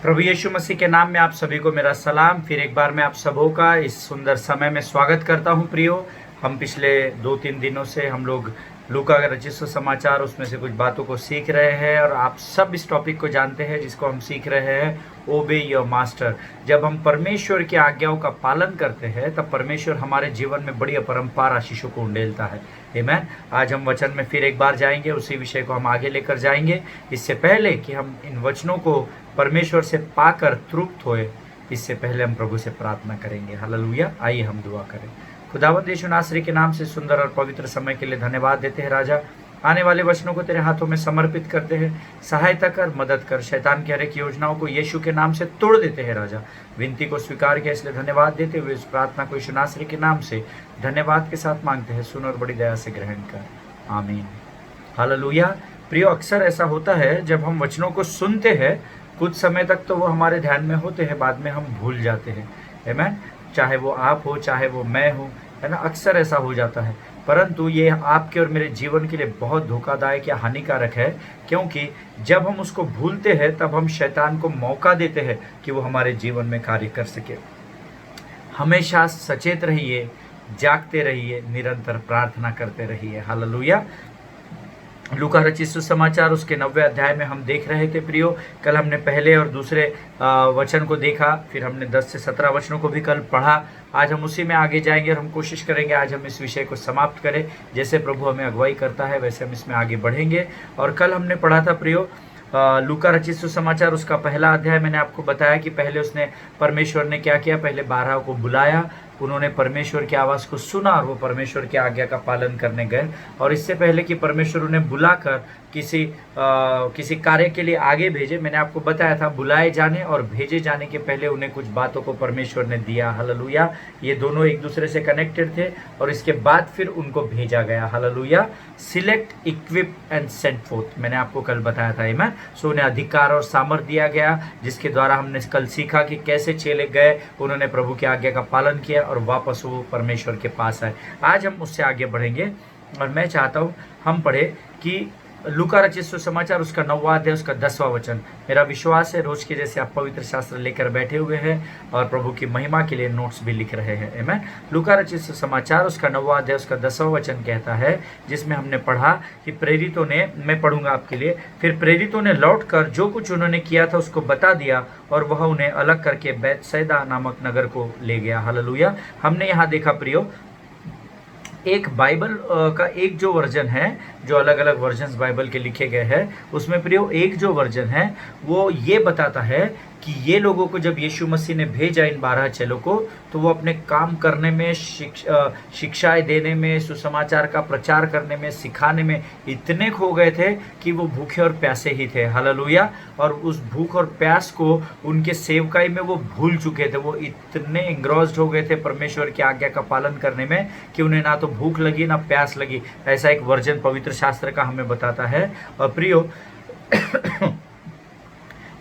प्रभु यीशु मसीह के नाम में आप सभी को मेरा सलाम। फिर एक बार मैं आप सबों का इस सुंदर समय में स्वागत करता हूं। प्रियो, हम पिछले 2-3 दिनों से हम लोग लूका का रचित सुसमाचार उसमें से कुछ बातों को सीख रहे हैं और आप सब इस टॉपिक को जानते हैं जिसको हम सीख रहे हैं, ओबे योर मास्टर। जब हम परमेश्वर की आज्ञाओं का पालन करते हैं तब परमेश्वर हमारे जीवन में बड़ी अपरंपार आशीषों को उंडेलता है। आमीन। आज हम वचन में फिर एक बार जाएंगे, उसी विषय को हम आगे लेकर जाएंगे। इससे पहले कि हम इन वचनों को परमेश्वर से पाकर तृप्त होए, इससे पहले हम प्रभु से प्रार्थना करेंगे। हालेलुया। आइए हम दुआ करें। खुदावंद यीशु नासरी के नाम से सुंदर और पवित्र समय के लिए धन्यवाद देते हैं राजा। आने वाले वचनों को तेरे हाथों में समर्पित करते हैं। सहायता कर, मदद कर। शैतान की हर एक योजनाओं को यीशु के नाम से तोड़ देते हैं राजा। विनती को स्वीकार किया इसलिए धन्यवाद देते हुए इस प्रार्थना को यीशु नासरी के नाम से धन्यवाद के साथ मांगते हैं। सुन और बड़ी दया से ग्रहण कर, आमीन। हालेलुया। प्रियो, अक्सर ऐसा होता है जब हम वचनों को सुनते हैं, कुछ समय तक तो वो हमारे ध्यान में होते हैं, बाद में हम भूल जाते हैं। आमीन। चाहे वो आप हो, चाहे वो मैं हूँ, है ना, अक्सर ऐसा हो जाता है। परंतु ये आपके और मेरे जीवन के लिए बहुत धोखादायक या हानिकारक है, क्योंकि जब हम उसको भूलते हैं तब हम शैतान को मौका देते हैं कि वो हमारे जीवन में कार्य कर सके। हमेशा सचेत रहिए, जागते रहिए, निरंतर प्रार्थना करते रहिए। हालेलुया। लूका रचित सुसमाचार उसके 90वें अध्याय में हम देख रहे थे प्रियो। कल हमने पहले और दूसरे वचन को देखा, फिर हमने 10 से 17 वचनों को भी कल पढ़ा। आज हम उसी में आगे जाएंगे और हम कोशिश करेंगे आज हम इस विषय को समाप्त करें। जैसे प्रभु हमें अगुवाई करता है वैसे हम इसमें आगे बढ़ेंगे। और कल हमने पढ़ा था प्रियो लूका रचित सुसमाचार उसका पहला अध्याय। मैंने आपको बताया कि पहले उसने परमेश्वर ने क्या किया, पहले 12 को बुलाया, उन्होंने परमेश्वर की आवाज़ को सुना और वो परमेश्वर की आज्ञा का पालन करने गए। और इससे पहले कि परमेश्वर उन्हें बुलाकर किसी कार्य के लिए आगे भेजे, मैंने आपको बताया था बुलाए जाने और भेजे जाने के पहले उन्हें कुछ बातों को परमेश्वर ने दिया। हालेलुया। ये दोनों एक दूसरे से कनेक्टेड थे और इसके बाद फिर उनको भेजा गया। Hallelujah. Select, equip and send fourth, मैंने आपको कल बताया था। आमीन। सो उन्हें अधिकार और सामर्थ दिया गया, जिसके द्वारा हमने कल सीखा कि कैसे चेले गए, उन्होंने प्रभु की आज्ञा का पालन किया और वापस वो परमेश्वर के पास आए। आज हम उससे आगे बढ़ेंगे और मैं चाहता हूँ हम पढ़े कि लूका रचित सुसमाचार उसका 9वां अध्याय उसका 10वां वचन। मेरा विश्वास है रोज के जैसे आप पवित्र शास्त्र लेकर बैठे हुए हैं और प्रभु की महिमा के लिए नोट्स भी लिख रहे हैं। आमीन। लूका रचित सुसमाचार उसका 9वां अध्याय उसका 10वां वचन कहता है, जिसमें हमने पढ़ा कि प्रेरितों ने, मैं पढ़ूंगा आपके लिए, फिर प्रेरितों ने लौटकर जो कुछ उन्होंने किया था उसको बता दिया और वह उन्हें अलग करके बैतसैदा नामक नगर को ले गया। हालेलुया। हमने यहाँ देखा प्रियो, एक बाइबल का एक जो वर्जन है, जो अलग अलग वर्जन्स बाइबल के लिखे गए हैं, उसमें प्रियो एक जो वर्जन है वो ये बताता है कि ये लोगों को जब यीशु मसीह ने भेजा, इन 12 चेलों को, तो वो अपने काम करने में, शिक्षाएं देने में, सुसमाचार का प्रचार करने में, सिखाने में इतने खो गए थे कि वो भूखे और प्यासे ही थे। हालेलुया। और उस भूख और प्यास को उनके सेवकाई में वो भूल चुके थे। वो इतने एंग्रॉस्ड हो गए थे परमेश्वर की आज्ञा का पालन करने में कि उन्हें ना तो भूख लगी ना प्यास लगी। ऐसा एक वर्जन पवित्र शास्त्र का हमें बताता है। और प्रियो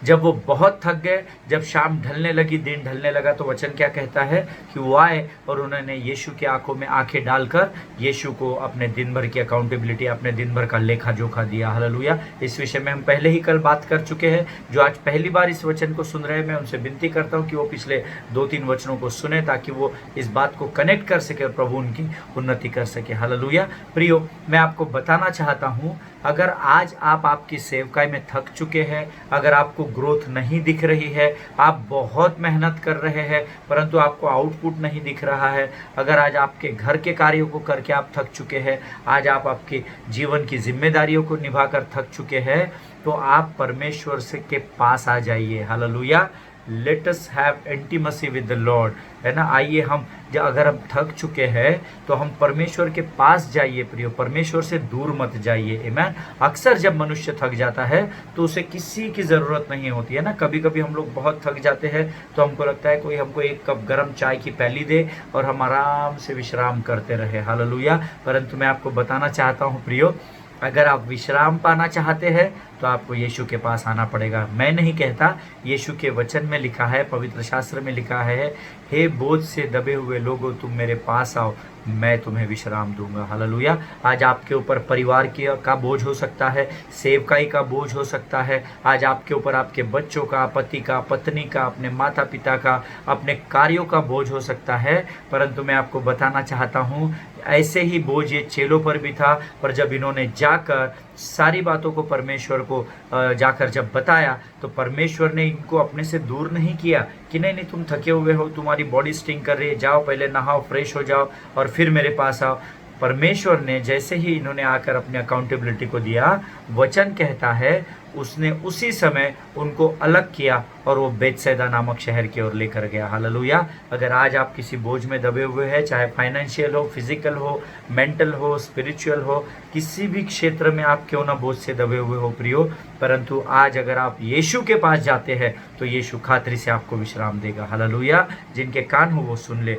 जब वो बहुत थक गए, जब शाम ढलने लगी, दिन ढलने लगा, तो वचन क्या कहता है कि वो आए और उन्होंने यीशु की आंखों में आंखें डालकर यीशु को अपने दिन भर की अकाउंटेबिलिटी, अपने दिन भर का लेखा जोखा दिया। हालेलुया। इस विषय में हम पहले ही कल बात कर चुके हैं। जो आज पहली बार इस वचन को सुन रहे हैं, मैं उनसे विनती करता हूँ कि वो पिछले 2-3 वचनों को सुने ताकि वो इस बात को कनेक्ट कर सके और प्रभु उनकी उन्नति कर सके। हालेलुया। प्रियो, मैं आपको बताना चाहता हूँ, अगर आज आप आपकी सेवकाई में थक चुके हैं, अगर आपको ग्रोथ नहीं दिख रही है, आप बहुत मेहनत कर रहे हैं परंतु आपको आउटपुट नहीं दिख रहा है, अगर आज आपके घर के कार्यों को करके आप थक चुके हैं, आज आप आपके जीवन की जिम्मेदारियों को निभाकर थक चुके हैं, तो आप परमेश्वर से के पास आ जाइए। Hallelujah. Let us have intimacy with the Lord, है ना। आइए हम, अगर हम थक चुके हैं तो हम परमेश्वर के पास जाइए प्रियो, परमेश्वर से दूर मत जाइए। आमीन। अक्सर जब मनुष्य थक जाता है तो उसे किसी की ज़रूरत नहीं होती है ना। कभी कभी हम लोग बहुत थक जाते हैं तो हमको लगता है कोई हमको एक कप गर्म चाय की प्याली दे और हम आराम से विश्राम करते रहे। हालेलुया। परंतु मैं आपको बताना चाहता हूँ प्रियो, अगर आप विश्राम पाना चाहते हैं तो तो आपको यीशु के पास आना पड़ेगा। मैं नहीं कहता, यीशु के वचन में लिखा है, पवित्र शास्त्र में लिखा है, हे बोझ से दबे हुए लोगों तुम मेरे पास आओ, मैं तुम्हें विश्राम दूंगा। हालेलुया। आज आपके ऊपर परिवार का बोझ हो सकता है, सेवकाई का बोझ हो सकता है, आज आपके ऊपर आपके बच्चों का, पति का, पत्नी का, अपने माता पिता का, अपने कार्यों का बोझ हो सकता है, परंतु मैं आपको बताना चाहता हूँ ऐसे ही बोझ ये चेलों पर भी था। पर जब इन्होंने जाकर सारी बातों को परमेश्वर को जाकर जब बताया, तो परमेश्वर ने इनको अपने से दूर नहीं किया कि नहीं नहीं तुम थके हुए हो, तुम्हारी बॉडी स्टिंग कर रही है, जाओ पहले नहाओ, फ्रेश हो जाओ और फिर मेरे पास आओ। परमेश्वर ने जैसे ही इन्होंने आकर अपनी अकाउंटेबिलिटी को दिया, वचन कहता है उसने उसी समय उनको अलग किया और वो बेतसैदा नामक शहर की ओर लेकर गया। हालेलुया। अगर आज आप किसी बोझ में दबे हुए हैं, चाहे फाइनेंशियल हो, फिजिकल हो, मेंटल हो, स्पिरिचुअल हो, किसी भी क्षेत्र में आप क्यों ना बोझ से दबे हुए हो प्रियो, परंतु आज अगर आप यीशु के पास जाते हैं तो यीशु खातिर से आपको विश्राम देगा। हालेलुया। जिनके कान हो वो सुन ले।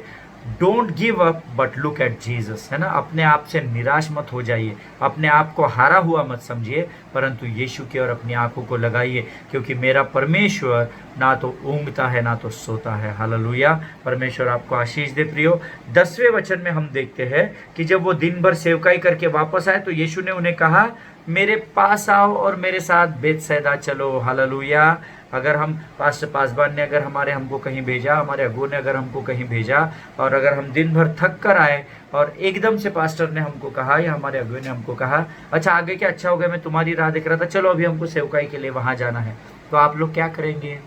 Don't give up but look at Jesus, है ना। अपने आप से निराश मत हो जाइए, अपने आप को हारा हुआ मत समझिए, परंतु यीशु की ओर अपनी आंखों को लगाइए, क्योंकि मेरा परमेश्वर ना तो ऊँगता है ना तो सोता है। हालेलुया। परमेश्वर आपको आशीष दे प्रियो। 10वें वचन में हम देखते हैं कि जब वो दिन भर सेवकाई करके वापस आए तो यीशु ने उन्हें कहा, मेरे पास आओ और मेरे साथ बेतसैदा चलो। हालेलुया। अगर हम पास्टर पासवान ने अगर हमको कहीं भेजा, हमारे अगुओं ने अगर हमको कहीं भेजा, और अगर हम दिन भर थक कर आए और एकदम से पास्टर ने हमको कहा या हमारे अगुओं ने हमको कहा, अच्छा आगे क्या, अच्छा हो गया, मैं तुम्हारी राह देख रहा था, चलो अभी हमको सेवकाई के लिए वहाँ जाना है, तो आप लोग क्या करेंगे?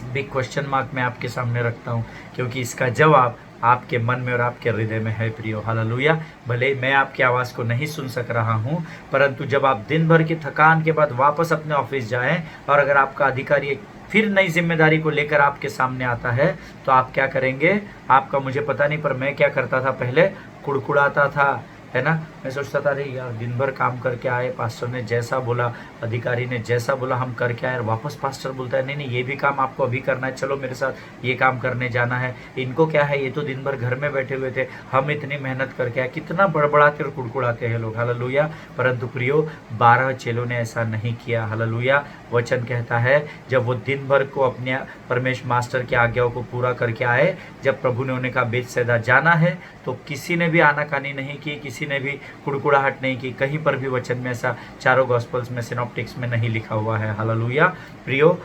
बिग क्वेश्चन मार्क मैं आपके सामने रखता हूँ, क्योंकि इसका जवाब आपके मन में और आपके हृदय में है प्रियो। हालेलुया। भले मैं आपकी आवाज़ को नहीं सुन सक रहा हूँ, परंतु जब आप दिन भर की थकान के बाद वापस अपने ऑफिस जाएं और अगर आपका अधिकारी एक फिर नई जिम्मेदारी को लेकर आपके सामने आता है, तो आप क्या करेंगे? आपका मुझे पता नहीं, पर मैं क्या करता था पहले, कुड़कुड़ाता था, है ना। मैं सोचता था अरे यार दिन भर काम करके आए, पास्टर ने जैसा बोला, अधिकारी ने जैसा बोला हम करके आए, और वापस पास्टर बोलता है नहीं नहीं ये भी काम आपको अभी करना है, चलो मेरे साथ ये काम करने जाना है। इनको क्या है, ये तो दिन भर घर में बैठे हुए थे, हम इतनी मेहनत करके आए। कितना बड़बड़ाते और कुड़कुड़ाते हैं लोग। हालेलुया। परंतु प्रियो 12 चेलों ने ऐसा नहीं किया। हालेलुया। वचन कहता है जब वो दिन भर को अपने परमेश्वर मास्टर की आज्ञाओं को पूरा करके आए, जब प्रभु ने उन्हें कहा बेतसैदा जाना है, तो किसी ने भी आनाकानी नहीं की, किसी ने भी कुड़कुड़ाहट नहीं की। कहीं पर भी वचन में ऐसा चारों गॉस्पल्स में, सिनॉप्टिक्स में नहीं लिखा हुआ है। हालेलुया। प्रियो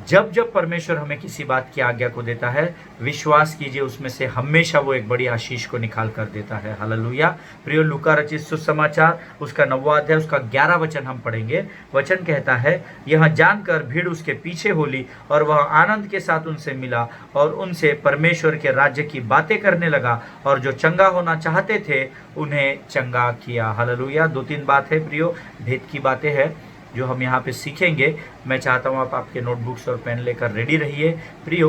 जब जब परमेश्वर हमें किसी बात की आज्ञा को देता है, विश्वास कीजिए उसमें से हमेशा वो एक बड़ी आशीष को निकाल कर देता है। हालेलुया। प्रियो लूका रचित सुसमाचार उसका 9वां अध्याय उसका 11 वचन हम पढ़ेंगे। वचन कहता है, यह जानकर भीड़ उसके पीछे हो ली और वह आनंद के साथ उनसे मिला और उनसे परमेश्वर के राज्य की बातें करने लगा, और जो चंगा होना चाहते थे उन्हें चंगा किया। हालेलुया। 2-3 बात है प्रियो, भेद की बातें हैं जो हम यहाँ पे सीखेंगे। मैं चाहता हूँ आप आपके नोटबुक्स और पेन लेकर रेडी रहिए। प्रियो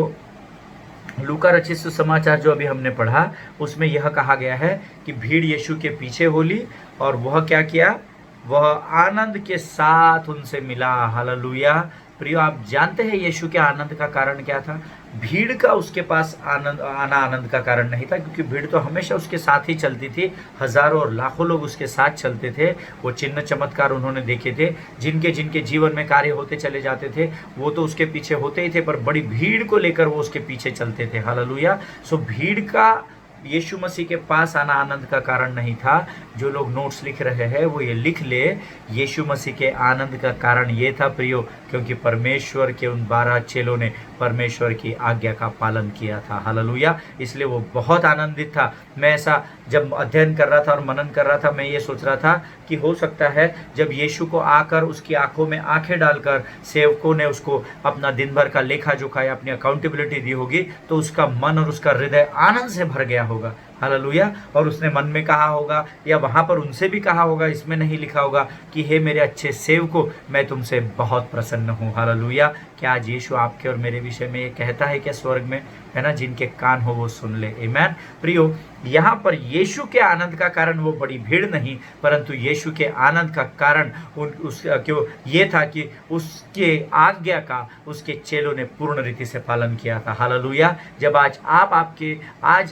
लूका रचित सुसमाचार जो अभी हमने पढ़ा, उसमें यह कहा गया है कि भीड़ यीशु के पीछे हो ली और वह क्या किया? वह आनंद के साथ उनसे मिला। हालेलुया। प्रियो आप जानते हैं यीशु के आनंद का कारण क्या था? भीड़ का उसके पास आनंद का कारण नहीं था, क्योंकि भीड़ तो हमेशा उसके साथ ही चलती थी, हजारों और लाखों लोग उसके साथ चलते थे। वो चिन्ह चमत्कार उन्होंने देखे थे, जिनके जिनके जीवन में कार्य होते चले जाते थे वो तो उसके पीछे होते ही थे, पर बड़ी भीड़ को लेकर वो उसके पीछे चलते थे। हालेलुया। सो भीड़ का यीशु मसीह के पास आना आनंद का कारण नहीं था। जो लोग नोट्स लिख रहे हैं वो ये लिख ले, यीशु मसीह के आनंद का कारण ये था प्रियो, क्योंकि परमेश्वर के उन 12 चेलों ने परमेश्वर की आज्ञा का पालन किया था। हालेलुया। इसलिए वो बहुत आनंदित था। मैं ऐसा जब अध्ययन कर रहा था और मनन कर रहा था, मैं ये सोच रहा था कि हो सकता है जब यीशु को आकर उसकी आंखों में आंखें डालकर सेवकों ने उसको अपना दिन भर का लेखा जोखा या अपनी अकाउंटेबिलिटी दी होगी, तो उसका मन और उसका हृदय आनंद से भर गया होगा। हालेलुया। और उसने मन में कहा होगा, या वहाँ पर उनसे भी कहा होगा, इसमें नहीं लिखा होगा कि हे मेरे अच्छे सेवको, मैं तुमसे बहुत प्रसन्न हूँ। हालेलुया। क्या आज यीशु आपके और मेरे विषय में ये कहता है क्या स्वर्ग में? है ना। जिनके कान हो वो सुन ले। आमीन। प्रियो यहाँ पर यीशु के आनंद का कारण वो बड़ी भीड़ नहीं, परंतु यीशु के आनंद का कारण क्यों ये था कि उसके आज्ञा का उसके चेलों ने पूर्ण रीति से पालन किया था। हालेलुया। जब आज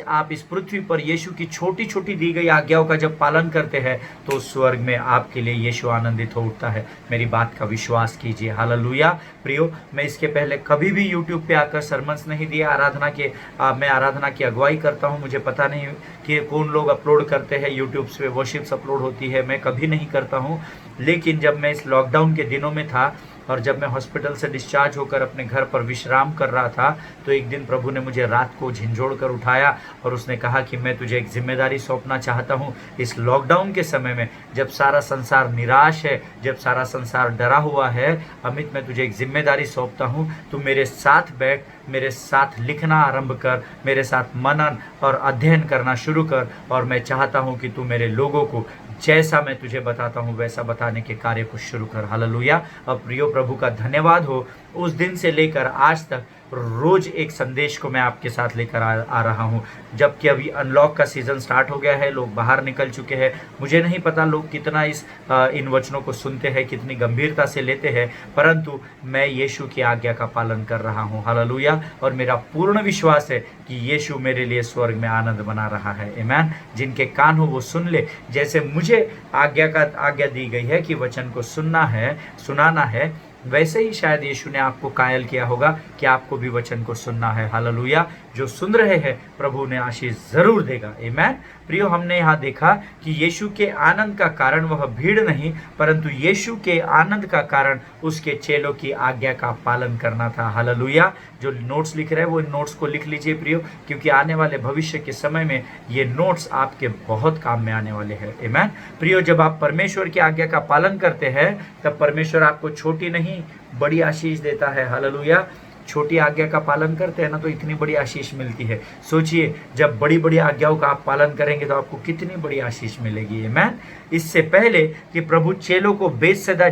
आप इस पृथ्वी पर पर यीशु की छोटी छोटी दी गई आज्ञाओं का जब पालन करते हैं तो स्वर्ग में आपके लिए यीशु आनंदित हो उठता है। मेरी बात का विश्वास कीजिए। हालेलुया। प्रियो, मैं इसके पहले कभी भी यूट्यूब पे आकर सरमन्स नहीं दिया। मैं आराधना की अगुवाई करता हूँ। मुझे पता नहीं कि कौन लोग अपलोड करते हैं यूट्यूब पे, वर्शिप्स अपलोड होती है, मैं कभी नहीं करता हूँ। लेकिन जब मैं इस लॉकडाउन के दिनों में था और जब मैं हॉस्पिटल से डिस्चार्ज होकर अपने घर पर विश्राम कर रहा था, तो एक दिन प्रभु ने मुझे रात को झिंझोड़ कर उठाया और उसने कहा कि मैं तुझे एक जिम्मेदारी सौंपना चाहता हूँ। इस लॉकडाउन के समय में जब सारा संसार निराश है, जब सारा संसार डरा हुआ है, अमित, मैं तुझे एक जिम्मेदारी सौंपता हूँ। तू मेरे साथ बैठ, मेरे साथ लिखना आरंभ कर, मेरे साथ मनन और अध्ययन करना शुरू कर, और मैं चाहता हूँ कि तू मेरे लोगों को जैसा मैं तुझे बताता हूँ वैसा बताने के कार्य को शुरू कर। हालेलुया। अब प्रियो, प्रभु का धन्यवाद हो, उस दिन से लेकर आज तक रोज एक संदेश को मैं आपके साथ लेकर आ रहा हूँ। जबकि अभी अनलॉक का सीजन स्टार्ट हो गया है, लोग बाहर निकल चुके हैं। मुझे नहीं पता लोग कितना इन वचनों को सुनते हैं, कितनी गंभीरता से लेते हैं, परंतु मैं यीशु की आज्ञा का पालन कर रहा हूँ। हालेलुया। और मेरा पूर्ण विश्वास है कि यीशु मेरे लिए स्वर्ग में आनंद बना रहा है। आमीन। जिनके कान हो वो सुन ले। जैसे मुझे आज्ञा दी गई है कि वचन को सुनाना है, वैसे ही शायद यीशु ने आपको कायल किया होगा कि आपको भी वचन को सुनना है। हालेलुया। जो सुन रहे हैं, प्रभु ने आशीष जरूर देगा। आमीन। प्रियो, हमने यहाँ देखा कि यीशु के आनंद का कारण वह भीड़ नहीं, परंतु यीशु के आनंद का कारण उसके चेलों की आज्ञा का पालन करना था। हालेलुया। जो नोट्स लिख रहे हैं वो इन नोट्स को लिख लीजिए प्रियो, क्योंकि आने वाले भविष्य के समय में ये नोट्स आपके बहुत काम में आने वाले हैं। आमीन। प्रियो, जब आप परमेश्वर की आज्ञा का पालन करते हैं तब परमेश्वर आपको छोटी नहीं बड़ी आशीष देता है। हालेलुया। छोटी आज्ञा का पालन करते हैं ना तो इतनी बड़ी आशीष मिलती है। सोचिए, जब बड़ी बड़ी आज्ञाओं का आप पालन करेंगे तो आपको कितनी बड़ी आशीष मिलेगी। आमीन। इससे पहले कि प्रभु चेलों को बेतसैदा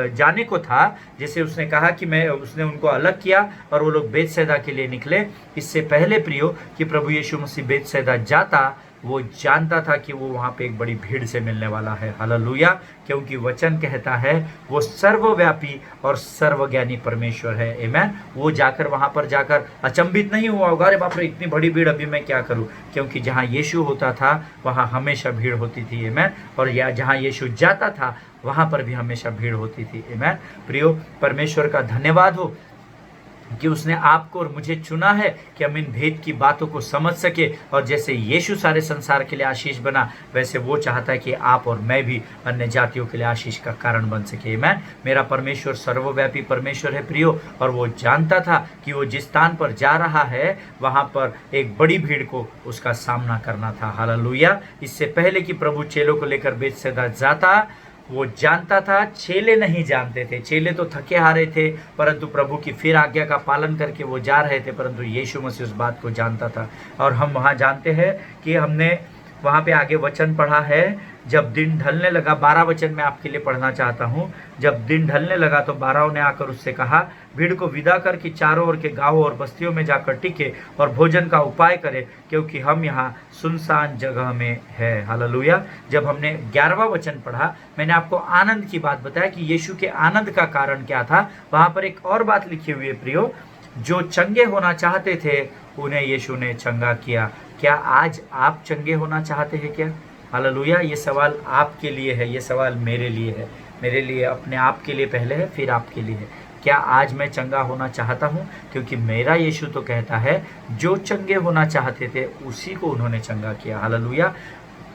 जाने को था, जैसे उसने कहा कि उसने उनको अलग किया और वो लोग बेतसैदा के लिए निकले। इससे पहले प्रियो कि प्रभु यीशु मसीह बेतसैदा जाता, वो जानता था कि वो वहाँ पे एक बड़ी भीड़ से मिलने वाला है। हालेलुया। क्योंकि वचन कहता है वो सर्वव्यापी और सर्वज्ञानी परमेश्वर है। आमीन। वो वहाँ पर जाकर अचंभित नहीं हुआ होगा, अरे बाप रे इतनी बड़ी भीड़, अभी मैं क्या करूँ, क्योंकि जहाँ यीशु होता था वहाँ हमेशा भीड़ होती थी। आमीन। और जहाँ यीशु जाता था वहाँ पर भी हमेशा भीड़ होती थी। आमीन। प्रियो, परमेश्वर का धन्यवाद हो कि उसने आपको और मुझे चुना है कि हम इन भेद की बातों को समझ सके। और जैसे यीशु सारे संसार के लिए आशीष बना, वैसे वो चाहता है कि आप और मैं भी अन्य जातियों के लिए आशीष का कारण बन सके। आमीन। मेरा परमेश्वर सर्वव्यापी परमेश्वर है प्रियो, और वो जानता था कि वो जिस स्थान पर जा रहा है वहाँ पर एक बड़ी भीड़ को उसका सामना करना था। हालेलुया। इससे पहले कि प्रभु चेलों को लेकर बेतसैदा जाता, वो जानता था, चेले नहीं जानते थे। चेले तो थके हारे थे, परंतु प्रभु की फिर आज्ञा का पालन करके वो जा रहे थे, परंतु यीशु मसीह उस बात को जानता था। और हम वहाँ जानते हैं कि हमने वहाँ पे आगे वचन पढ़ा है, जब दिन ढलने लगा, 12 वचन मैं आपके लिए पढ़ना चाहता हूँ। जब दिन ढलने लगा तो 12 ने आकर उससे कहा, भीड़ को विदा कर कि चारों ओर के गांवों और बस्तियों में जाकर टिके और भोजन का उपाय करे, क्योंकि हम यहाँ सुनसान जगह में है। हालेलुया। जब हमने 11वां वचन पढ़ा, मैंने आपको आनंद की बात बताया कि यीशु के आनंद का कारण क्या था। वहाँ पर एक और बात लिखी हुई है प्रियो, जो चंगे होना चाहते थे उन्हें यीशु ने चंगा किया। क्या आज आप चंगे होना चाहते हैं क्या? हालेलुया। ये सवाल आपके लिए है, ये सवाल मेरे लिए है, मेरे लिए अपने आप के लिए पहले है, फिर आपके लिए है। क्या आज मैं चंगा होना चाहता हूँ? क्योंकि मेरा यीशु तो कहता है जो चंगे होना चाहते थे उसी को उन्होंने चंगा किया। हालेलुया।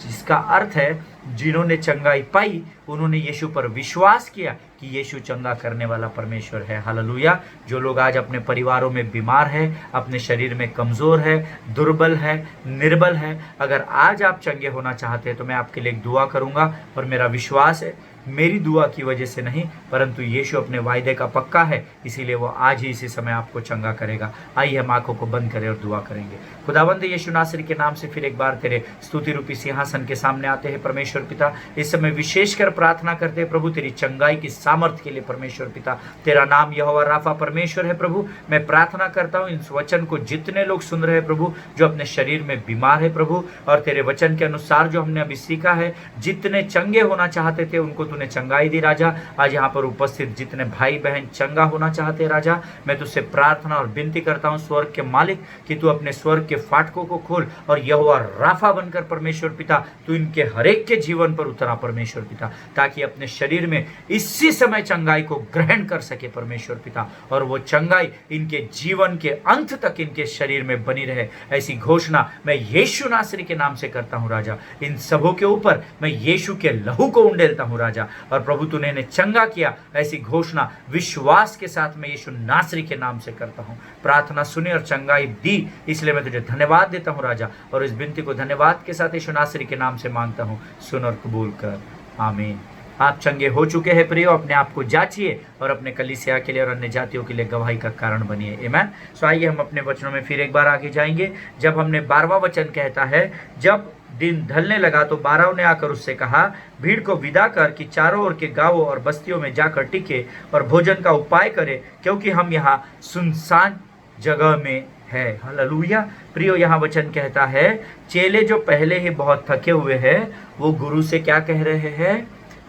जिसका अर्थ है जिन्होंने चंगाई पाई उन्होंने यीशु पर विश्वास किया कि यीशु चंगा करने वाला परमेश्वर है। हालेलुया। जो लोग आज अपने परिवारों में बीमार है, अपने शरीर में कमज़ोर है, दुर्बल है, निर्बल है, अगर आज आप चंगे होना चाहते हैं तो मैं आपके लिए एक दुआ करूंगा। और मेरा विश्वास है, मेरी दुआ की वजह से नहीं, परंतु यीशु अपने वायदे का पक्का है, इसीलिए वो आज ही इसी समय आपको चंगा करेगा। आइए हम आंखों को बंद करें और दुआ करेंगे। खुदावंद यीशु नासरी के नाम से फिर एक बार तेरे स्तुति रूपी सिंहासन के सामने आते हैं परमेश्वर पिता। इस समय विशेषकर प्रार्थना करते हैं प्रभु तेरी चंगाई की सामर्थ्य के लिए। परमेश्वर पिता, तेरा नाम यहोवा राफा परमेश्वर है प्रभु। मैं प्रार्थना करता हूँ इस वचन को जितने लोग सुन रहे हैं प्रभु, जो अपने शरीर में बीमार है प्रभु, और तेरे वचन के अनुसार जो हमने अभी सीखा है, जितने चंगे होना चाहते थे उनको तूने तूने चंगाई दी राजा। आज यहाँ पर उपस्थित जितने भाई बहन चंगा होना चाहते हैं राजा, मैं तुझसे प्रार्थना और विनती करता हूँ स्वर्ग के मालिक कि तू अपने स्वर्ग के फाटकों को खोल और यहोवा राफा बनकर परमेश्वर पिता तू इनके हरेक के जीवन पर उतरा परमेश्वर पिता, ताकि अपने शरीर में इसी समय चंगाई को ग्रहण कर सके परमेश्वर पिता, और वो चंगाई इनके जीवन के अंत तक इनके शरीर में बनी रहे। ऐसी घोषणा मैं यीशु नासरी के नाम से करता हूँ राजा। इन सबों के ऊपर मैं यीशु के लहू को उंडेलता हूँ राजा। और प्रभु तूने इन्हें चंगा किया, ऐसी घोषणा विश्वास के साथ मैं यीशु नासरी के नाम से करता हूँ। प्रार्थना सुनी और चंगाई दी, इसलिए मैं तुझे धन्यवाद देता हूँ राजा, और इस विनती को धन्यवाद के साथ यीशु नासरी के नाम से मांगता हूँ। सुन और कबूल कर, आमीन। आप चंगे हो चुके हैं प्रियो, अपने आप को जांचिए और अपने कलीसिया के लिए और अन्य जातियों के लिए गवाही का कारण बनिए। आमीन। सो आइए हम अपने वचनों में फिर एक बार आगे जाएंगे। जब हमने 12वां वचन कहता है, जब दिन ढलने लगा तो 12 ने आकर उससे कहा, भीड़ को विदा कर कि चारों ओर के गांवों और बस्तियों में जाकर टिके और भोजन का उपाय करे, क्योंकि हम यहाँ सुनसान जगह में है। हालेलुया। प्रियो, यहाँ वचन कहता है, चेले जो पहले ही बहुत थके हुए हैं वो गुरु से क्या कह रहे हैं,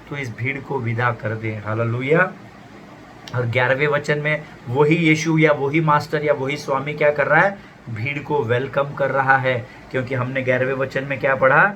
तो इस भीड़ को विदा कर दे। हालेलुया। और 11वें वचन में वही यीशु या वही मास्टर या वही स्वामी क्या कर रहा है, भीड़ को वेलकम कर रहा है। क्योंकि हमने 11वें वचन में क्या पढ़ा,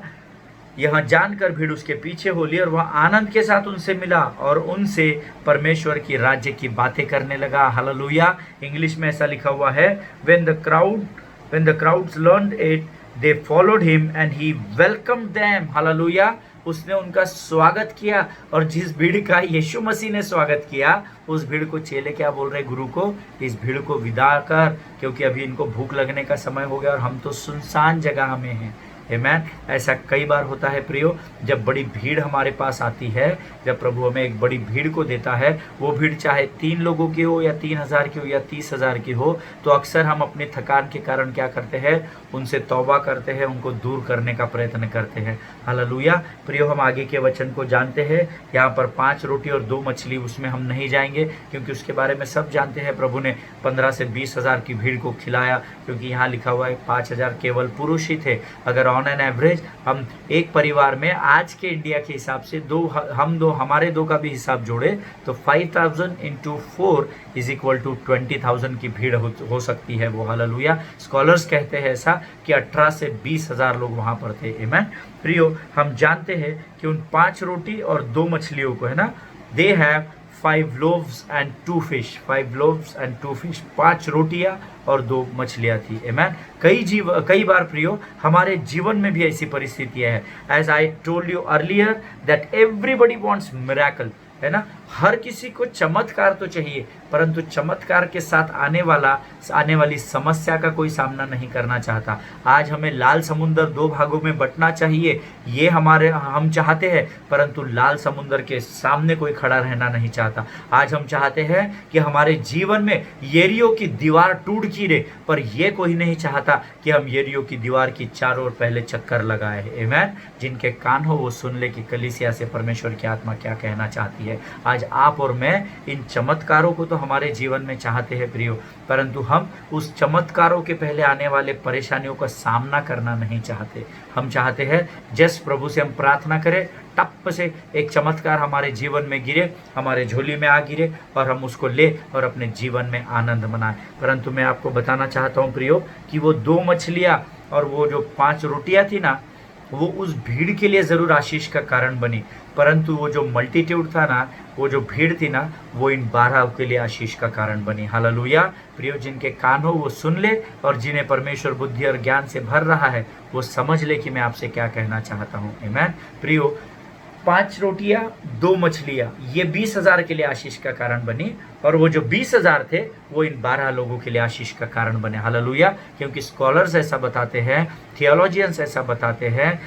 यहाँ जानकर भीड़ उसके पीछे हो ली और वह आनंद के साथ उनसे मिला और उनसे परमेश्वर की राज्य की बातें करने लगा। हालेलुया। इंग्लिश में ऐसा लिखा हुआ है, when the crowds learned it they followed him and he welcomed them। Hallelujah. उसने उनका स्वागत किया, और जिस भीड़ का यीशु मसीह ने स्वागत किया उस भीड़ को चेले क्या बोल रहे, गुरु को, इस भीड़ को विदा कर, क्योंकि अभी इनको भूख लगने का समय हो गया और हम तो सुनसान जगह में हैं। आमीन। ऐसा कई बार होता है प्रियो, जब बड़ी भीड़ हमारे पास आती है, जब प्रभु हमें एक बड़ी भीड़ को देता है, वो भीड़ चाहे 3 लोगों की हो या 3000 की हो या 30,000 की हो, तो अक्सर हम अपने थकान के कारण क्या करते हैं, उनसे तौबा करते हैं, उनको दूर करने का प्रयत्न करते हैं। हालेलुया। प्रियो, हम आगे के वचन को जानते हैं। यहाँ पर 5 रोटी और 2 मछली, उसमें हम नहीं जाएंगे क्योंकि उसके बारे में सब जानते हैं। प्रभु ने 15 से 20,000 की भीड़ को खिलाया, क्योंकि यहाँ लिखा हुआ है 5,000 केवल पुरुष ही थे। अगर ऑन एन एवरेज हम एक परिवार में आज के इंडिया के हिसाब से हमारे दो का भी हिसाब जोड़े तो 5,000 इंटू 4 इज इक्वल टू 20,000 की भीड़ हो सकती है वो। हालेलुया। स्कॉलर्स कहते हैं ऐसा कि 18 से 20,000 लोग वहां पर थे। आमीन। प्रियो, हम जानते हैं कि उन 5 रोटी और 2 मछलियों को, है ना, they have 5 loaves and 2 fish। 5 loaves and 2 fish, 5 रोटियां और 2 मछलियां थी। आमीन। कई बार प्रियो हमारे जीवन में भी ऐसी परिस्थितियां हैं। As I told you earlier that everybody wants miracle, है ना। हर किसी को चमत्कार तो चाहिए, परंतु चमत्कार के साथ आने वाली समस्या का कोई सामना नहीं करना चाहता। आज हमें लाल समुंदर 2 भागों में बंटना चाहिए, ये हम चाहते हैं, परंतु लाल समुंदर के सामने कोई खड़ा रहना नहीं चाहता। आज हम चाहते हैं कि हमारे जीवन में यरीहो की दीवार टूट गिरे, पर यह कोई नहीं चाहता कि हम यरीहो की दीवार की चारों ओर पहले चक्कर लगाए। आमीन। जिनके कान हो वो सुन ले कि कलीसिया से परमेश्वर की आत्मा क्या कहना चाहती है। आज आप और मैं इन चमत्कारों को तो हमारे जीवन में चाहते हैं प्रियो, परंतु हम उस चमत्कारों के पहले आने वाले परेशानियों का सामना करना नहीं चाहते। हम चाहते हैं जस्ट प्रभु से हम प्रार्थना करें, टप से एक चमत्कार हमारे जीवन में गिरे, हमारे झोली में आ गिरे और हम उसको ले और अपने जीवन में आनंद मनाएं। परंतु मैं आपको बताना चाहता हूँ प्रियो कि वो 2 मछलियाँ और वो जो 5 रोटियाँ थी ना, वो उस भीड़ के लिए ज़रूर आशीष का कारण बनी, परंतु वो जो मल्टीट्यूड था ना, वो जो भीड़ थी ना, वो इन 12 के लिए आशीष का कारण बनी। हालेलुया। प्रियो, जिनके कान हो वो सुन ले, और जिन्हें परमेश्वर बुद्धि और ज्ञान से भर रहा है वो समझ ले कि मैं आपसे क्या कहना चाहता हूँ। आमीन। प्रियो, 5 रोटियां 2 मछलियां, ये 20,000 के लिए आशीष का कारण बनी, और वो जो 20,000 थे वो इन 12 लोगों के लिए आशीष का कारण बने। हालेलुया। क्योंकि स्कॉलर्स ऐसा बताते हैं, थियोलॉजियंस ऐसा बताते हैं,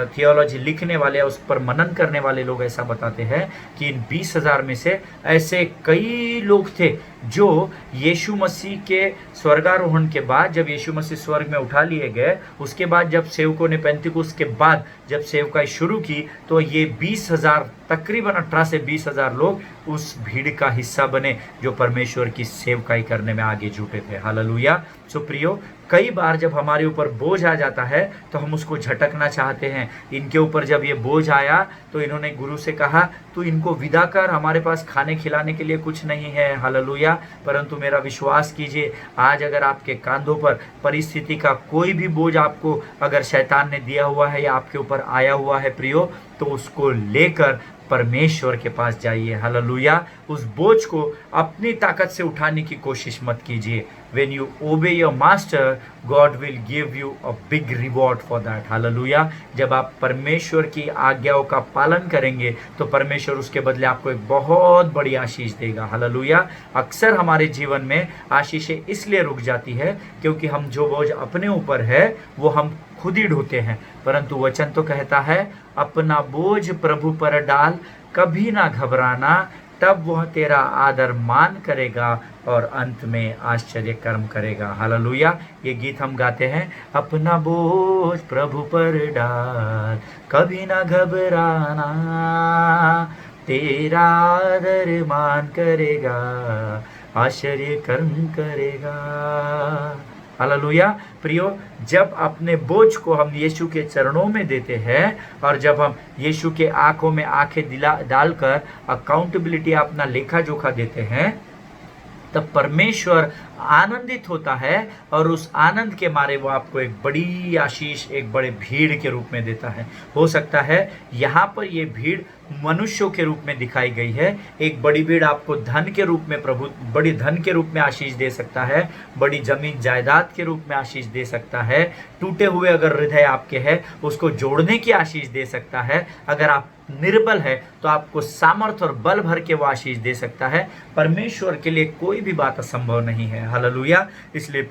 थियोलॉजी लिखने वाले, उस पर मनन करने वाले लोग ऐसा बताते हैं कि इन 20,000 में से ऐसे कई लोग थे जो यीशु मसीह के स्वर्गारोहण के बाद, जब यीशु मसीह स्वर्ग में उठा लिए गए, उसके बाद जब सेवकों ने पेंतिकुस्त के बाद जब सेवकाई शुरू की, तो ये 20,000, तकरीबन 18 से 20,000 लोग उस भीड़ का हिस्सा बने जो परमेश्वर की सेवकाई करने में आगे जुटे थे। हालेलुया। सो प्रियो, कई बार जब हमारे ऊपर बोझ आ जाता है तो हम उसको झटकना चाहते हैं। इनके ऊपर जब ये बोझ आया तो इन्होंने गुरु से कहा, तू इनको विदा कर, हमारे पास खाने खिलाने के लिए कुछ नहीं है। हालेलुया। परंतु मेरा विश्वास कीजिए, आज अगर आपके कांधों पर परिस्थिति का कोई भी बोझ आपको अगर शैतान ने दिया हुआ है या आपके ऊपर आया हुआ है प्रियो, तो उसको लेकर परमेश्वर के पास जाइए। हालेलुया। उस बोझ को अपनी ताकत से उठाने की कोशिश मत कीजिए। When you obey your master, God will give you a big reward for that. Hallelujah. जब आप परमेश्वर की आज्ञाओं का पालन करेंगे तो परमेश्वर उसके बदले आपको एक बहुत बड़ी आशीष देगा। हालेलुया। अक्सर हमारे जीवन में आशीषें इसलिए रुक जाती है क्योंकि हम जो बोझ अपने ऊपर है वो हम खुद ही ढोते हैं, परंतु वचन तो कहता है, अपना बोझ प्रभु पर डाल, कभी ना घबराना, तब वह तेरा आदर मान करेगा और अंत में आश्चर्य कर्म करेगा। हालेलुया। ये गीत हम गाते हैं, अपना बोझ प्रभु पर डाल, कभी ना घबराना, तेरा आदर मान करेगा, आश्चर्य कर्म करेगा। हालेलुया। प्रियो, जब अपने बोझ को हम यीशु के चरणों में देते हैं और जब हम यीशु के आंखों में आंखें डालकर अकाउंटेबिलिटी अपना लेखा जोखा देते हैं, तब परमेश्वर आनंदित होता है और उस आनंद के मारे वो आपको एक बड़ी आशीष, एक बड़े भीड़ के रूप में देता है। हो सकता है यहाँ पर ये भीड़ मनुष्यों के रूप में दिखाई गई है। एक बड़ी भीड़ आपको धन के रूप में, प्रभु बड़ी धन के रूप में आशीष दे सकता है, बड़ी जमीन जायदाद के रूप में आशीष दे सकता है, टूटे हुए अगर हृदय आपके है उसको जोड़ने की आशीष दे सकता है, अगर आप निर्बल है तो आपको सामर्थ और बल भर के वो आशीष दे सकता है। परमेश्वर के लिए कोई भी बात असंभव नहीं है। हालेलुया। इसलिए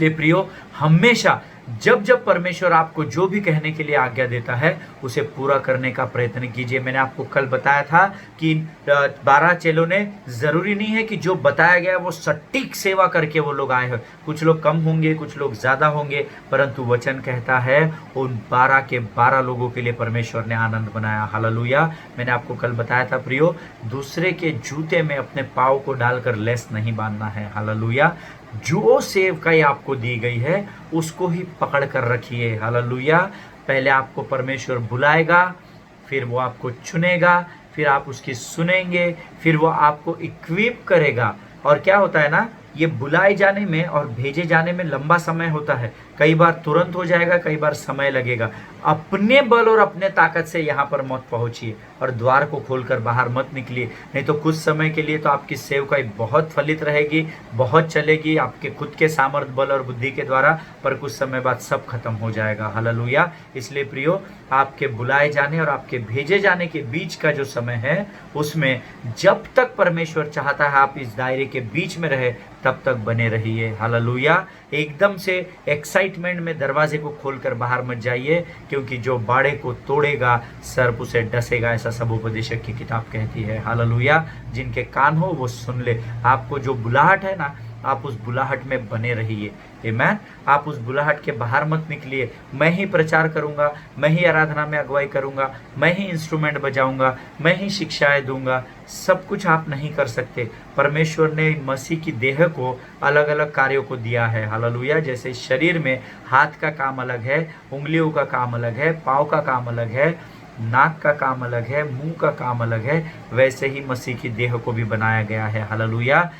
प्रियो हमेशा जब जब परमेश्वर आपको जो भी कहने के लिए आज्ञा देता है उसे पूरा करने का प्रयत्न कीजिए। मैंने आपको कल बताया था कि 12 चेलों ने, जरूरी नहीं है कि जो बताया गया वो सटीक सेवा करके वो लोग आए हैं। कुछ लोग कम होंगे, कुछ लोग ज्यादा होंगे, परंतु वचन कहता है उन 12 के 12 लोगों के लिए परमेश्वर ने आनंद बनाया। हालेलुया। मैंने आपको कल बताया था प्रियो, दूसरे के जूते में अपने पाँव को डालकर लेस नहीं बांधना है। हालेलुया। जो सेवकाई आपको दी गई है उसको ही पकड़ कर रखिए। हालेलुया। पहले आपको परमेश्वर बुलाएगा, फिर वो आपको चुनेगा, फिर आप उसकी सुनेंगे, फिर वो आपको इक्विप करेगा। और क्या होता है ना, ये बुलाए जाने में और भेजे जाने में लंबा समय होता है। कई बार तुरंत हो जाएगा, कई बार समय लगेगा। अपने बल और अपने ताकत से यहाँ पर मत पहुंचिए और द्वार को खोलकर बाहर मत निकलिए, नहीं तो कुछ समय के लिए तो आपकी सेवकाई बहुत फलित रहेगी, बहुत चलेगी आपके खुद के सामर्थ्य, बल और बुद्धि के द्वारा, पर कुछ समय बाद सब खत्म हो जाएगा। हालेलुया। इसलिए प्रियो, आपके बुलाए जाने और आपके भेजे जाने के बीच का जो समय है उसमें जब तक परमेश्वर चाहता है आप इस दायरे के बीच में रहे तब तक बने रहिए। हालेलुया। एकदम से एक्साइटमेंट में दरवाजे को खोलकर बाहर मत जाइए, क्योंकि जो बाड़े को तोड़ेगा सर्प उसे डसेगा, ऐसा सब उपदेशक की किताब कहती है। हालेलुया। जिनके कान हो वो सुन ले। आपको जो बुलाहट है ना, आप उस बुलाहट में बने रहिए। आमीन। आप उस बुलाहट के बाहर मत निकलिए। मैं ही प्रचार करूंगा, मैं ही आराधना में अगुवाई करूंगा, मैं ही इंस्ट्रूमेंट बजाऊंगा, मैं ही शिक्षाएं दूंगा, सब कुछ आप नहीं कर सकते। परमेश्वर ने मसीह की देह को अलग अलग कार्यों को दिया है। हालेलुया। जैसे शरीर में हाथ का काम अलग है, उंगलियों का काम अलग है, पाँव का काम अलग है, नाक का काम अलग है, मुंह का काम अलग है, वैसे ही मसीह की देह को भी बनाया गया है। हालेलुया।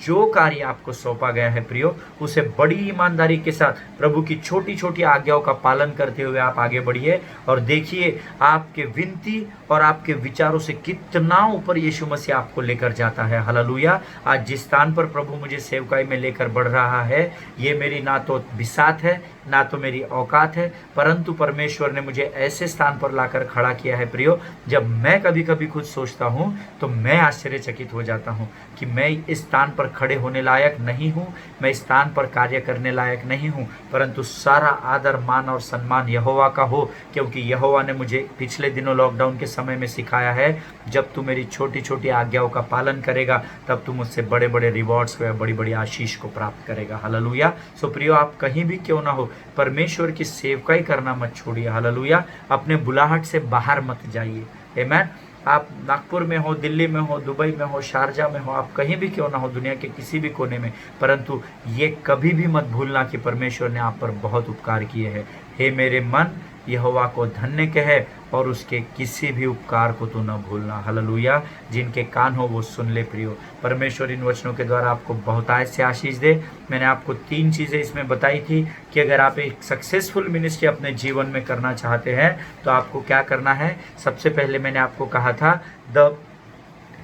जो कार्य आपको सौंपा गया है प्रियो, उसे बड़ी ईमानदारी के साथ प्रभु की छोटी छोटी आज्ञाओं का पालन करते हुए आप आगे बढ़िए और देखिए आपके विनती और आपके विचारों से कितना ऊपर यीशु मसीह आपको लेकर जाता है। हालेलुया। आज जिस स्थान पर प्रभु मुझे सेवकाई में लेकर बढ़ रहा है, ये मेरी ना तो बिसात है, ना तो मेरी औकात है, परंतु परमेश्वर ने मुझे ऐसे स्थान पर लाकर खड़ा किया है प्रियो, जब मैं कभी कभी खुद सोचता हूँ तो मैं आश्चर्यचकित हो जाता हूँ कि मैं इस स्थान पर खड़े होने लायक नहीं हूँ, मैं इस स्थान पर कार्य करने लायक नहीं हूँ, परंतु सारा आदर, मान और सम्मान यहोवा का हो, क्योंकि यहोवा ने मुझे पिछले दिनों लॉकडाउन के समय में सिखाया है, जब तू मेरी छोटी छोटी आज्ञाओं का पालन करेगा तब तू मुझसे बड़े बड़े रिवॉर्ड्स को या बड़ी बड़ी आशीष को प्राप्त करेगा। हालेलुया। सो प्रियो, आप कहीं भी क्यों ना हो, परमेश्वर की सेवकाई करना मत छोड़िए। हालेलुया। अपने बुलाहट से बाहर मत जाइए। आमीन। आप नागपुर में हो, दिल्ली में हो, दुबई में हो, शारजा में हो, आप कहीं भी क्यों ना हो दुनिया के किसी भी कोने में, परंतु ये कभी भी मत भूलना कि परमेश्वर ने आप पर बहुत उपकार किए हैं। हे मेरे मन, यहोवा को धन्य कहे और उसके किसी भी उपकार को तो न भूलना। हालेलुया। जिनके कान हो वो सुन ले प्रियो। परमेश्वर इन वचनों के द्वारा आपको बहुतायत से आशीष दे। मैंने आपको 3 चीज़ें इसमें बताई थी कि अगर आप एक सक्सेसफुल मिनिस्ट्री अपने जीवन में करना चाहते हैं तो आपको क्या करना है। सबसे पहले मैंने आपको कहा था the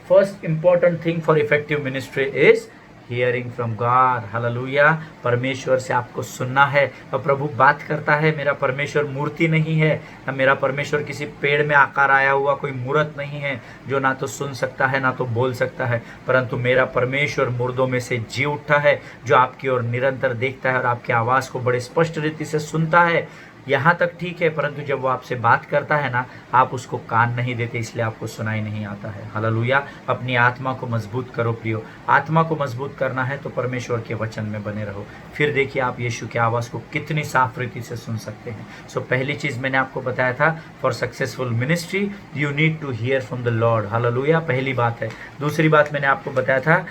first important thing for effective ministry is hearing from God. Hallelujah. परमेश्वर से आपको सुनना है। और प्रभु बात करता है, मेरा परमेश्वर मूर्ति नहीं है, मेरा परमेश्वर किसी पेड़ में आकार आया हुआ कोई मूर्त नहीं है जो ना तो सुन सकता है ना तो बोल सकता है, परंतु मेरा परमेश्वर मुर्दों में से जी उठा है, जो आपकी ओर निरंतर देखता है और आपकी आवाज़ को बड़े स्पष्ट रीति से सुनता है। यहाँ तक ठीक है, परंतु जब वो आपसे बात करता है ना, आप उसको कान नहीं देते, इसलिए आपको सुनाई नहीं आता है। हालेलुया। अपनी आत्मा को मजबूत करो प्रियो। आत्मा को मजबूत करना है तो परमेश्वर के वचन में बने रहो। फिर देखिए आप यीशु की आवाज़ को कितनी साफ रीति से सुन सकते हैं। सो पहली चीज़ मैंने आपको बताया था, for successful ministry you need to hear from the Lord. Hallelujah. पहली बात है। दूसरी बात मैंने आपको बताया था,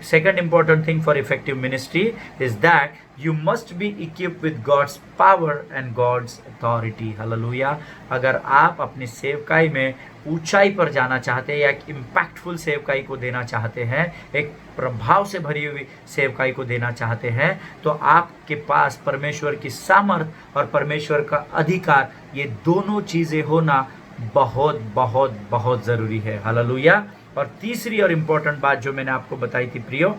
second important thing for effective ministry is that you must be equipped with God's power and God's authority. Hallelujah. अगर आप अपनी सेवकाई में ऊंचाई पर जाना चाहते हैं या एक इम्पैक्टफुल सेवकाई को देना चाहते हैं, एक प्रभाव से भरी हुई सेवकाई को देना चाहते हैं, तो आपके पास परमेश्वर की सामर्थ और परमेश्वर का अधिकार, ये दोनों चीज़ें होना बहुत बहुत बहुत ज़रूरी है। हालेलुया। और तीसरी और इम्पोर्टेंट बात जो मैंने आपको बताई थी प्रियो,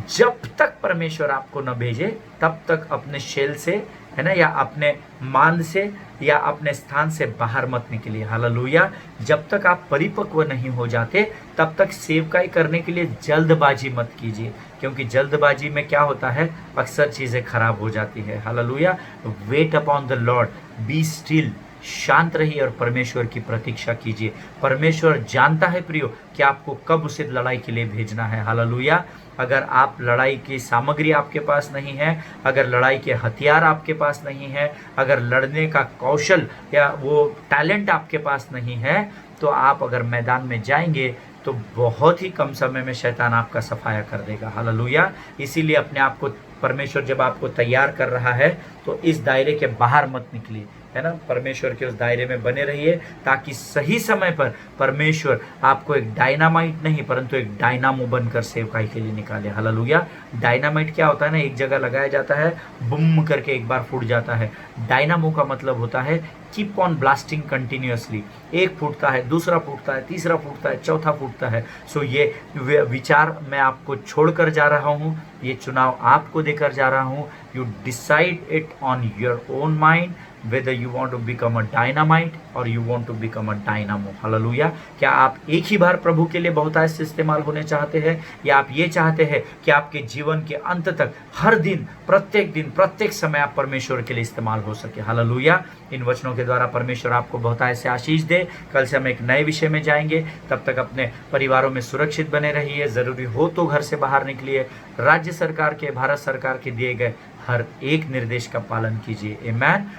जब तक परमेश्वर आपको न भेजे तब तक अपने शेल से, है ना, या अपने मान से या अपने स्थान से बाहर मत निकलिए। हालेलुया। जब तक आप परिपक्व नहीं हो जाते तब तक सेवकाई करने के लिए जल्दबाजी मत कीजिए, क्योंकि जल्दबाजी में क्या होता है, अक्सर चीज़ें खराब हो जाती है। Hallelujah. Weight upon the Lord, be still, शांत रहिए और परमेश्वर की प्रतीक्षा कीजिए। परमेश्वर जानता है प्रियो कि आपको कब उसे लड़ाई के लिए भेजना है। हालेलुया। अगर आप लड़ाई की सामग्री आपके पास नहीं है, अगर लड़ाई के हथियार आपके पास नहीं है, अगर लड़ने का कौशल या वो टैलेंट आपके पास नहीं है, तो आप अगर मैदान में जाएंगे तो बहुत ही कम समय में शैतान आपका सफाया कर देगा। हालेलुया। इसीलिए अपने आप को, परमेश्वर जब आपको तैयार कर रहा है तो इस दायरे के बाहर मत निकलिए, है ना, परमेश्वर के उस दायरे में बने रहिए, ताकि सही समय पर परमेश्वर आपको एक डायनामाइट नहीं परंतु एक डायनामो बनकर सेवकाई के लिए निकाले। हालेलुया। डायनामाइट क्या होता है ना, एक जगह लगाया जाता है, बुम करके एक बार फूट जाता है। डायनामो का मतलब होता है कीप ऑन ब्लास्टिंग कंटिन्यूअसली। एक फूटता है, दूसरा फूटता है, तीसरा फूटता है, चौथा फूटता है। सो ये विचार मैं आपको छोड़कर जा रहा हूँ, ये चुनाव आपको देकर जा रहा हूँ। You decide it on your own mind whether you want to become a dynamite or you want to become a dynamo. Hallelujah. क्या आप एक ही बार प्रभु के लिए बहुतायत से इस्तेमाल होने चाहते हैं, या आप ये चाहते हैं कि आपके जीवन के अंत तक हर दिन प्रत्येक समय आप परमेश्वर के लिए इस्तेमाल हो सके। हालेलुया। इन वचनों के द्वारा परमेश्वर आपको बहुतायत से आशीष दे। कल से हम एक नए विषय में जाएंगे, तब तक अपने परिवारों में सुरक्षित बने रहिए। ज़रूरी हो तो घर से बाहर निकलिए। राज्य सरकार के, भारत सरकार के दिए गए हर एक निर्देश का पालन कीजिए। आमीन।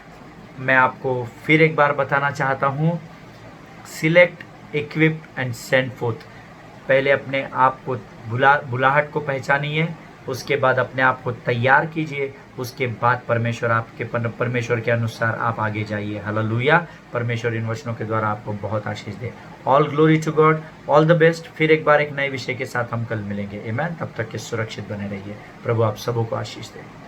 मैं आपको फिर एक बार बताना चाहता हूँ, select, equip and send fourth. पहले अपने आप को बुलाहट को पहचानिए, उसके बाद अपने आप को तैयार कीजिए, उसके बाद परमेश्वर के अनुसार आप आगे जाइए। हालेलुया। परमेश्वर इन वचनों के द्वारा आपको बहुत आशीष दे। All glory to God, all the best. फिर एक बार एक नए विषय के साथ हम कल मिलेंगे। आमीन। तब तक के सुरक्षित बने रहिए। प्रभु आप सबों को आशीष दे।